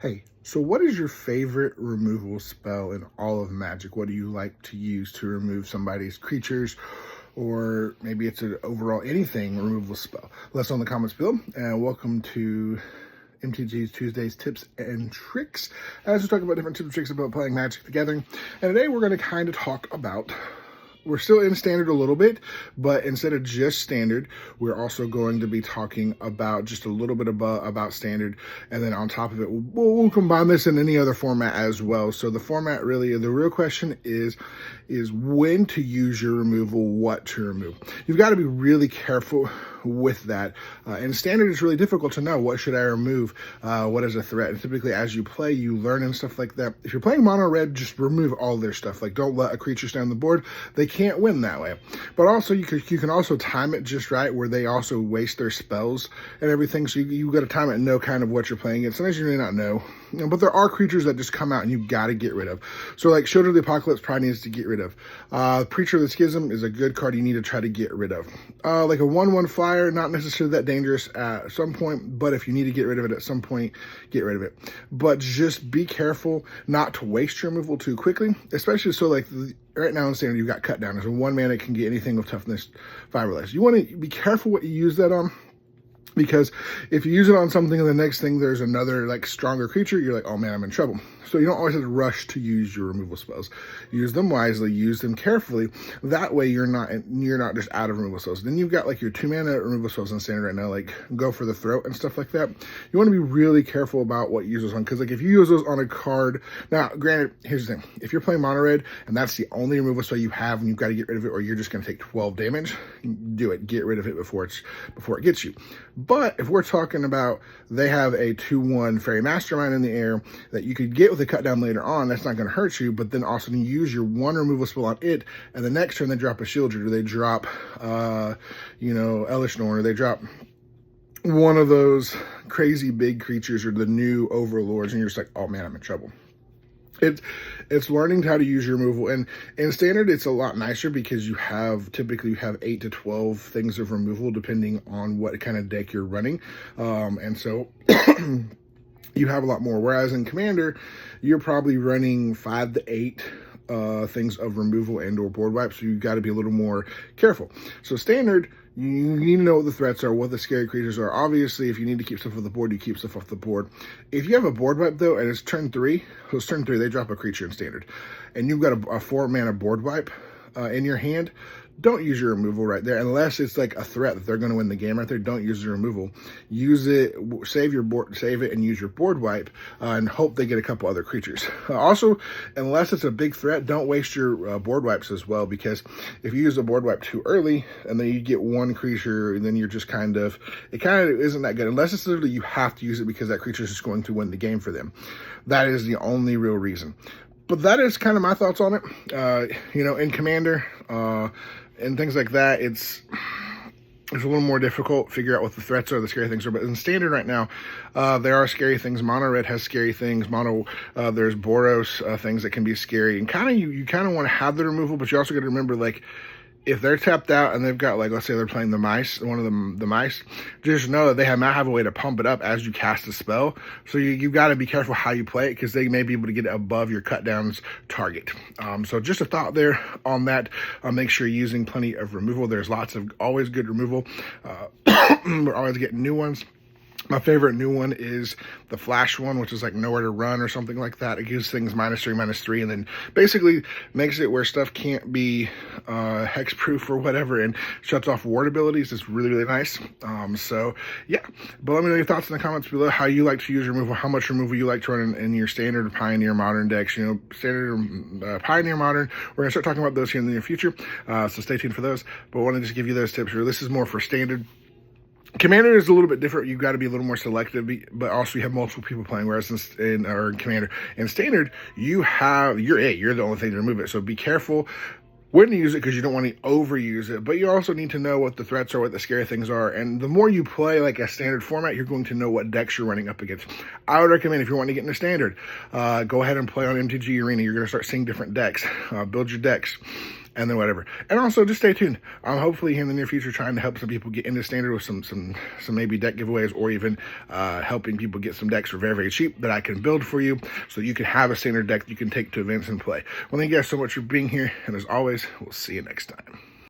Hey, so what is your favorite removal spell in all of Magic? What do you like to use to remove somebody's creatures, or maybe it's an overall anything removal spell? Let us know in the comments below, and welcome to MTG Tuesday's tips and tricks, as we talk about different tips and tricks about playing Magic the Gathering. And today we're going to kind of talk about, we're still in standard a little bit, but instead of just standard, we're also going to be talking about just a little bit about standard. And then on top of it, we'll combine this in any other format as well. So the format really, the real question is when to use your removal, what to remove. You've got to be really careful with that. And standard is really difficult to know what should I remove, what is a threat. And typically as you play, you learn and stuff like that. If you're playing mono red, just remove all their stuff. Like, don't let a creature stay on the board. They can't win that way. But also you can also time it just right, where they also waste their spells and everything. So you got to time it and know kind of what you're playing against. Sometimes you may not know, but there are creatures that just come out and you got to get rid of. So like Shield of the Apocalypse probably needs to get rid of. Preacher of the Schism is a good card you need to try to get rid of. Like a 1/1 flyer, not necessarily that dangerous at some point, but if you need to get rid of it at some point, get rid of it. But just be careful not to waste your removal too quickly, especially so like right now in standard, you've got cut down. There's a 1 mana can get anything with toughness 5 or less. You want to be careful what you use that on, because if you use it on something and the next thing there's another like stronger creature, you're like, oh man, I'm in trouble. So you don't always have to rush to use your removal spells. Use them wisely, use them carefully. That way you're not just out of removal spells. Then you've got like your 2 mana removal spells in standard right now, like Go for the Throat and stuff like that. You want to be really careful about what you use those on, because like if you use those on a card, now granted, here's the thing, if you're playing mono red and that's the only removal spell you have and you've got to get rid of it, or you're just going to take 12 damage, do it. Get rid of it before it gets you. But if we're talking about they have a 2/1 Fairy Mastermind in the air that you could get with a cut down later on, that's not going to hurt you, but then also you use your 1 removal spell on it, and the next turn they drop a Shield, or they drop, Elish Norn, or they drop one of those crazy big creatures or the new overlords, and you're just like, oh man, I'm in trouble. It's learning how to use your removal, and in standard it's a lot nicer because typically you have 8 to 12 things of removal depending on what kind of deck you're running, and so you have a lot more. Whereas in Commander, you're probably running 5 to 8 things of removal and or board wipe, so you got to be a little more careful. So standard, you need to know what the threats are, what the scary creatures are. Obviously, if you need to keep stuff off the board, you keep stuff off the board. If you have a board wipe, though, and it's turn 3, so it's turn 3, they drop a creature in standard, and you've got a 4 mana board wipe in your hand, don't use your removal right there, unless it's like a threat that they're going to win the game right there. Don't use your removal. Use it, save it, and use your board wipe, and hope they get a couple other creatures. Also, unless it's a big threat, don't waste your board wipes as well, because if you use a board wipe too early and then you get one creature, and then you're just it kind of isn't that good. Unless it's literally you have to use it because that creature is just going to win the game for them. That is the only real reason. But that is kind of my thoughts on it. In Commander and things like that, it's a little more difficult to figure out what the threats are, the scary things are. But in Standard right now, there are scary things. Mono Red has scary things. There's Boros things that can be scary. And you kind of want to have the removal, but you also got to remember, like, if they're tapped out and they've got, like, let's say they're playing the mice, just know that they might have a way to pump it up as you cast a spell. So you've got to be careful how you play it, because they may be able to get it above your cut down's target. So just a thought there on that. Make sure you're using plenty of removal. There's lots of always good removal. We're always getting new ones. My favorite new one is the Flash one, which is like Nowhere to Run or something like that. It gives things -3/-3, and then basically makes it where stuff can't be hexproof or whatever, and shuts off ward abilities. It's really, really nice. So yeah, but let me know your thoughts in the comments below, how you like to use removal, how much removal you like to run in your standard, Pioneer, Modern decks. Standard, Pioneer, Modern. We're gonna start talking about those here in the near future, so stay tuned for those. But I want to just give you those tips here. This is more for standard. Commander is a little bit different. You've got to be a little more selective, but also you have multiple people playing. Whereas in Commander and Standard, you're the only thing to remove it. So be careful when to use it, because you don't want to overuse it. But you also need to know what the threats are, what the scary things are. And the more you play like a standard format, you're going to know what decks you're running up against. I would recommend, if you want to get into standard, go ahead and play on MTG Arena. You're going to start seeing different decks. Build your decks. and then whatever. And also, just stay tuned. I'm hopefully in the near future trying to help some people get into Standard with some maybe deck giveaways, or even helping people get some decks for very, very cheap that I can build for you, so you can have a Standard deck you can take to events and play. Well, thank you guys so much for being here, and as always, we'll see you next time.